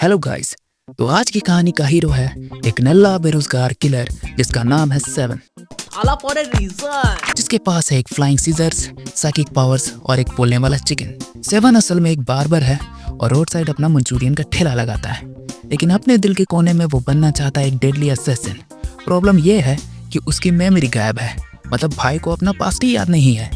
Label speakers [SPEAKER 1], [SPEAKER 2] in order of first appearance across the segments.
[SPEAKER 1] Hello guys. तो आज की कहानी का हीरो है एक नल्ला बेरोजगार किलर जिसका नाम है सेवन, जिसके पास है एक फ्लाइंग सीजर्स, साइकिक पावर्स और एक बोलने वाला चिकन। सेवन असल में एक बार्बर है और रोड साइड अपना मंचूरियन का ठेला लगाता है, लेकिन अपने दिल के कोने में वो बनना चाहता है एक डेडली असैसिन। प्रॉब्लम ये है कि उसकी मेमोरी गायब है, मतलब भाई को अपना पास्ट ही याद नहीं है।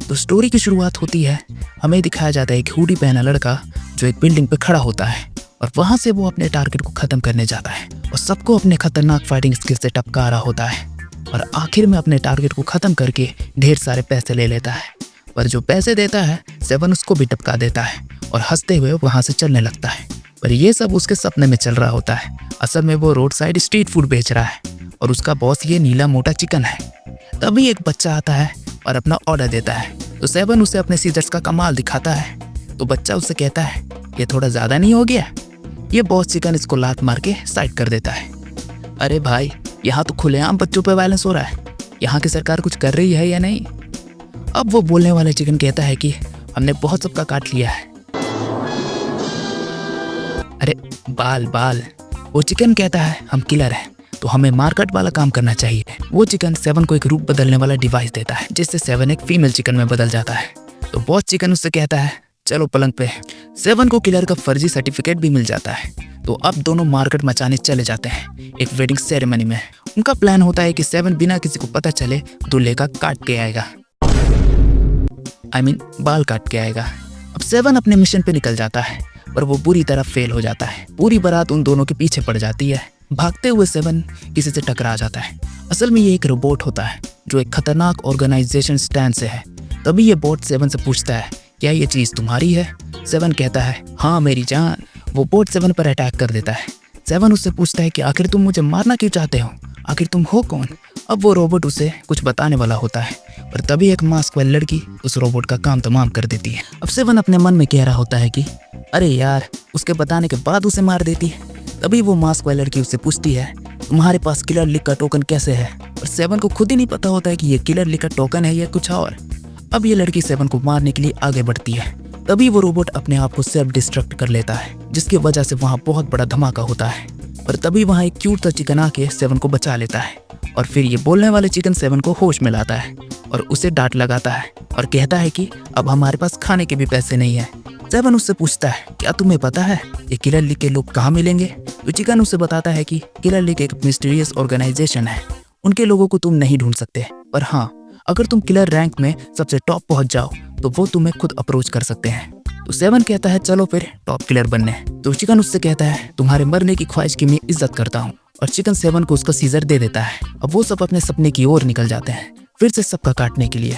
[SPEAKER 1] तो स्टोरी की शुरुआत होती है, हमें दिखाया जाता है एक हुडी पहना लड़का जो एक बिल्डिंग पे खड़ा होता है और वहां से वो अपने टारगेट को खत्म करने जाता है और सबको अपने खतरनाक फाइटिंग स्किल से टपका रहा होता है और आखिर में अपने टारगेट को खत्म करके ढेर सारे पैसे ले लेता है। पर जो पैसे देता है सेवन उसको भी टपका देता है और हंसते हुए वहां से चलने लगता है। पर ये सब उसके सपने में चल रहा होता है, असल में वो रोड साइड स्ट्रीट फूड बेच रहा है और उसका बॉस ये नीला मोटा चिकन है। तभी एक बच्चा आता है और अपना ऑर्डर देता है, तो सेवन उसे अपने सीजर्स का कमाल दिखाता है। तो बच्चा उससे कहता है ये थोड़ा ज़्यादा नहीं हो गया? ये बॉस चिकन इसको लात मार के साइड कर देता है। अरे भाई, यहाँ तो खुलेआम बच्चों पे वायलेंस हो रहा है, यहाँ की सरकार कुछ कर रही है या नहीं? अब वो बोलने वाले चिकन कहता है कि हमने बहुत सबका काट लिया है। अरे बाल बाल, वो चिकन कहता है हम किलर हैं तो हमें मार्केट वाला काम करना चाहिए। वो चिकन सेवन को एक रूप बदलने वाला डिवाइस देता है जिससे सेवन एक फीमेल चिकन में बदल जाता है। तो बॉस चिकन उससे कहता है चलो पलंग पे। सेवन को किलर का फर्जी सर्टिफिकेट भी मिल जाता है। तो अब दोनों मार्केट मचाने चले जाते हैं एक वेडिंग सेरेमनी में। उनका प्लान होता है कि सेवन बिना किसी को पता चले दूल्हे का काट के आएगा, बाल काट के आएगा। अब सेवन अपने मिशन पे निकल जाता है पर वो बुरी तरह फेल हो जाता है। पूरी बारात उन दोनों के पीछे पड़ जाती है। भागते हुए सेवन किसी से टकरा जाता है। असल में ये एक रोबोट होता है जो एक खतरनाक ऑर्गेनाइजेशन स्टैंड से है। तभी ये बोट सेवन से पूछता है क्या ये चीज़ तुम्हारी है? सेवन कहता है हाँ मेरी जान। वो बोट सेवन पर अटैक कर देता है। सेवन उससे पूछता है कि आखिर तुम मुझे मारना क्यों चाहते हो, आखिर तुम हो कौन? अब वो रोबोट उसे कुछ बताने वाला होता है पर तभी एक मास्क वाली लड़की उस रोबोट का काम तमाम कर देती है। अब सेवन अपने मन में कह रहा होता है कि अरे यार, उसके बताने के बाद उसे मार देती है। तभी वो मास्क वाली लड़की उससे पूछती है तुम्हारे पास किलर लिख का टोकन कैसे है? और सेवन को खुद ही नहीं पता होता है कि ये किलर लिख का टोकन है या कुछ और। अब ये लड़की सेवन को मारने के लिए आगे बढ़ती है। तभी वो रोबोट अपने आप को सेल्फ डिस्ट्रक्ट कर लेता है जिसकी वजह से वहाँ बहुत बड़ा धमाका होता है। पर तभी वहाँ एक क्यूट सा चिकन आके सेवन को बचा लेता है और फिर ये बोलने वाले चिकन सेवन को होश में लाता है और उसे डांट लगाता है और कहता है कि अब हमारे पास खाने के भी पैसे नहीं है। सेवन उससे पूछता है क्या तुम्हें पता है ये किलर लीग के लोग कहाँ मिलेंगे? तो चिकन उसे बताता है कि किलर लीग एक मिस्टीरियस ऑर्गेनाइजेशन है, उनके लोगों को तुम नहीं ढूंढ सकते, पर हाँ अगर तुम किलर रैंक में सबसे टॉप पहुंच जाओ तो वो तुम्हें खुद अप्रोच कर सकते हैं। तो सेवन कहता है चलो फिर टॉप किलर बनने। तो चिकन उससे कहता है तुम्हारे मरने की ख्वाहिश की मैं इज्जत करता हूँ और चिकन सेवन को उसका सीजर दे देता है। अब वो सब अपने सपने की ओर निकल जाते हैं फिर से सबका काटने के लिए,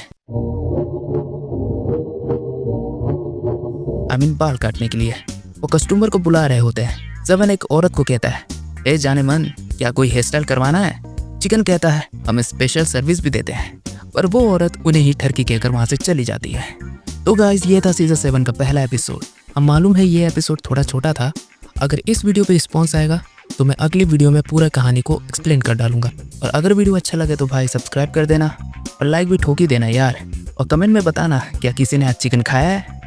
[SPEAKER 1] बाल काटने के लिए। वो कस्टमर को बुला रहे होते हैं। सेवन एक औरत को कहता है ए जाने मन, क्या कोई हेयर स्टाइल करवाना है? चिकन कहता है हम स्पेशल सर्विस भी देते हैं। पर वो औरत उन्हें ही ठरकी कहकर वहां से चली जाती है। तो गाइस, ये था सीजन 7 का पहला एपिसोड। अब मालूम है ये एपिसोड थोड़ा छोटा था। अगर इस वीडियो पे रिस्पॉन्स आएगा तो मैं अगली वीडियो में पूरा कहानी को एक्सप्लेन कर डालूंगा। और अगर वीडियो अच्छा लगे तो भाई सब्सक्राइब कर देना और लाइक भी ठोक ही देना यार। और कमेंट में बताना क्या किसी ने आज चिकन खाया है।